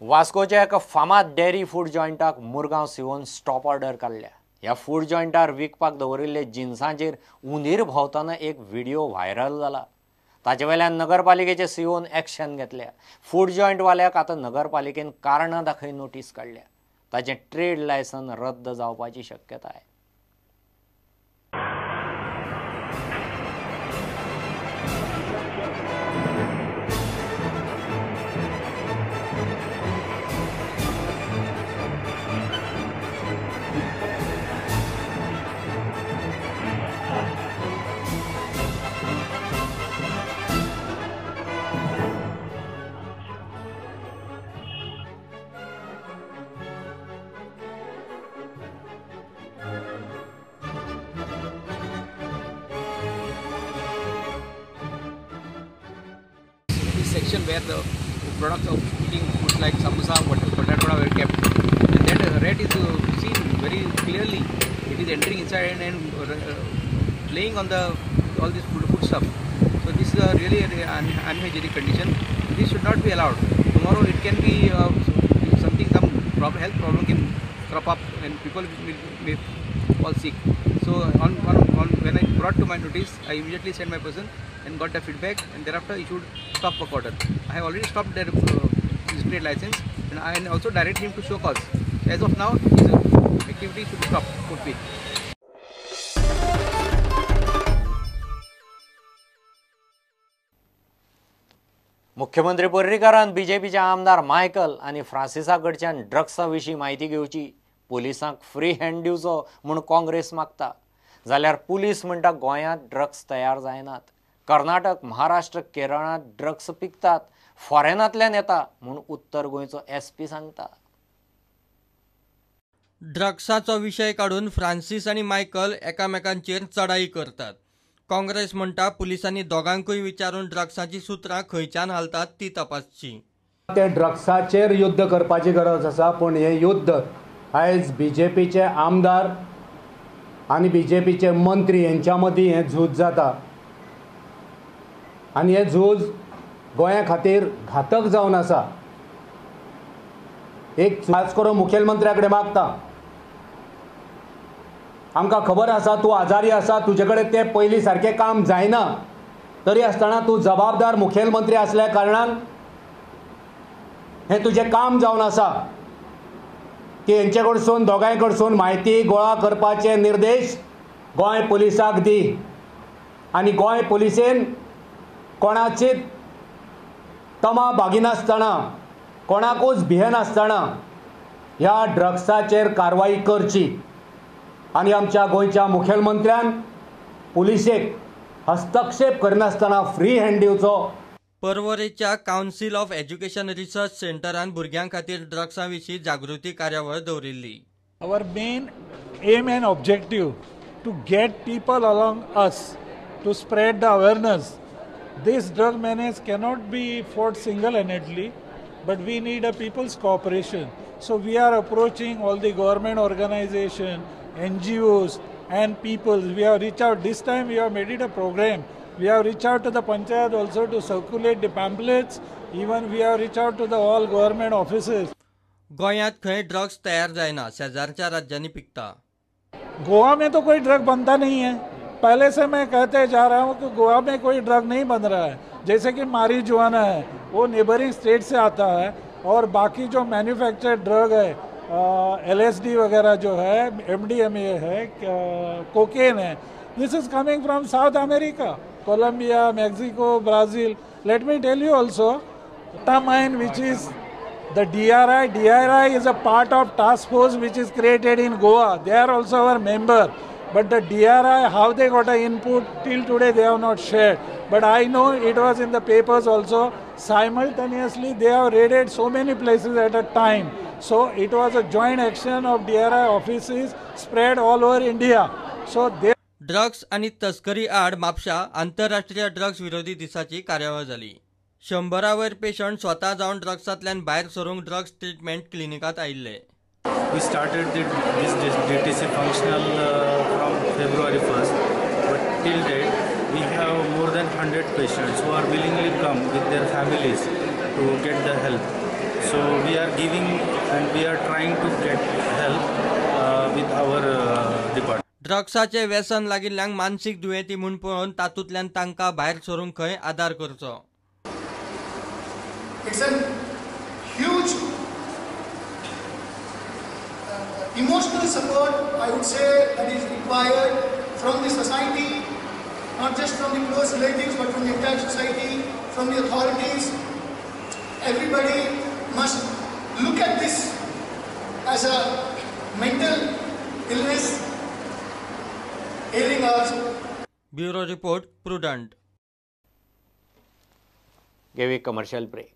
वास्कोच्या एका फामाद dairy food जॉयंटाक मुरगांव सिवोन स्टॉप ऑर्डर काढल्या. ह्या फूड जॉयंटार विकपाक दवरिल्ले जिन्सांचेर उंदीर भोंवतना एक व्हिडिओ व्हायरल जाला. ताचे वेल्यान नगरपालिकेचे सिवोन एक्शन घेतल्या. फूड जॉयंटवाल्याक आतां नगरपालिकेन कारणां दाखय नोटीस काडल्या. ताचें ट्रेड लायसन रद्द जावपाची शक्यताय. Section where the products of eating food like samosa, potato were kept. And that rat is seen very clearly. It is entering inside and playing on the all this food stuff. So this is a really unhygienic condition. This should not be allowed. Tomorrow it can be some health problem can crop up and people may fall sick. So when I brought to my notice, I immediately sent my person and got the feedback, and thereafter issued stop work order. I have already stopped their trade license, and I also direct him to show cause. As of now, his activity should be stopped forthwith. मुख्यमंत्री पर्रीकारान बीजेपीचे आमदार Michael आणि फ्रांसिसा कडच्यान ड्रग्सा विशीं माहिती घेवची, पुलिसांक free hand दिवचो म्हूण काँग्रेस मागता. जाल्यार पुलीस म्हणटा गोंयांत ड्रग्स तयार जायनात. कर्नाटक, महाराष्ट्र, केरळांत ड्रग्स पिकतात, फॉरेनांतल्यान येता म्हूण उत्तर गोंयचो SP सांगता. ड्रग्साचो विशय काडून फ्रांसीस आनी मायकल एकामेकांचेर चढाई करतात. काँग्रेस म्हणटा पुलिसांनी दोगांकूय विचारून ड्रग्साची सुत्रां खंयच्यान हालतात ती तपासची. ते ड्रग्साचेर युद्ध करपाची गरज आसा, पण हे युद्ध आयज BJPचे आमदार आनी BJPचे मंत्री यांच्या मदीं हें झूज जाता. आनी हे झूज गोंया खातीर घातक जावन आसा. एक खास करून मुखेलमंत्र्या कडेन मागता, आमकां खबर आसा तूं आजारी आसा, तुजे कडेन तें पयलीं सारकें काम जायना, तरी आसतना तूं जबाबदार मुखेलमंत्री आसल्या कारणान हें तुजें काम जावन आसा की हेंचे कडसून दोगांय कडसून म्हायती गोळा करपाचे निर्देश गोंय पुलिसाक दी. आनी गोंय पुलिसेन कोणाची तमा बागिनासतना, कोणाकूच भियेनासतना ह्या ड्रग्साचेर कारवाई करची. आनी आमच्या गोंयच्या मुखेलमंत्र्यान पुलिसेक हस्तक्षेप करनासतना फ्री हँड दिवचो. पर्वरेच्या कावन्सील ऑफ एज्युकेशन रिसर्च सेंटरान भुरग्यां खातीर ड्रग्सां विशीं जागृती कार्यावळ दवरिल्ली. Our main aim and objective to get people along us to spread the awareness. This drug menace cannot be fought single-handedly, but we need a people's cooperation. So we are approaching all the government organization, NGOs and people. We have reached out. This time we have made it a program. We have reached out to the Panchayat also to circulate the pamphlets. Even we have reached out to the all government offices. गोंयांत खंय drugs तयार जायना, शेजारच्या राज्यांनी पिकता. गोवा में तो कोई ड्रग बनता नहीं है. पहले से मैं कहते जा रहा हूँ कि गोवा में कोई ड्रग नहीं बन रहा है. जैसे कि मारिजुआना है, वो नेबरिंग स्टेट से आता है, और बाकी जो मैन्युफैक्चर्ड ड्रग है, LSD वगैरह जो है, MDMA है, कोकेन है, this is coming from South America, Colombia, Mexico, Brazil. Let me tell you also, Tamine, which is the DRI. DRI is a part of task force which is created in Goa. They are also our member. But the DRI, how they got an input, till today they have not shared. But I know it was in the papers also. Simultaneously, they have raided so many places at a time. So it was a joint action of DRI offices spread all over India. So they drugs आनी तस्करी आड म्हापशा आंतरराष्ट्रीय drugs विरोधी दिसाची कार्यावळ जाली. 100 वयर patient स्वता जावन ड्रग्सांतल्यान भायर सरूंक ड्रग्स ट्रीटमेंट क्लिनिकात आयिल्ले. We started this DTC functional from February 1st, but till date we have more than 100 patients who are willingly come with their families to get the help. So we are giving and we are trying to get help with our department. ड्रग्साचे व्यसन लागिल्ल्यांक मानसीक दुयेंती म्हूण पळोवन तातूंतल्यान तांकां भायर सरूंक खंय आदार करचो. It's a huge emotional support, I would say, that is required from the society, not just from the close relatives, but from the entire society, from the authorities. Everybody must look at this as a mental illness ailing us. Bureau report, prudent. give a commercial break.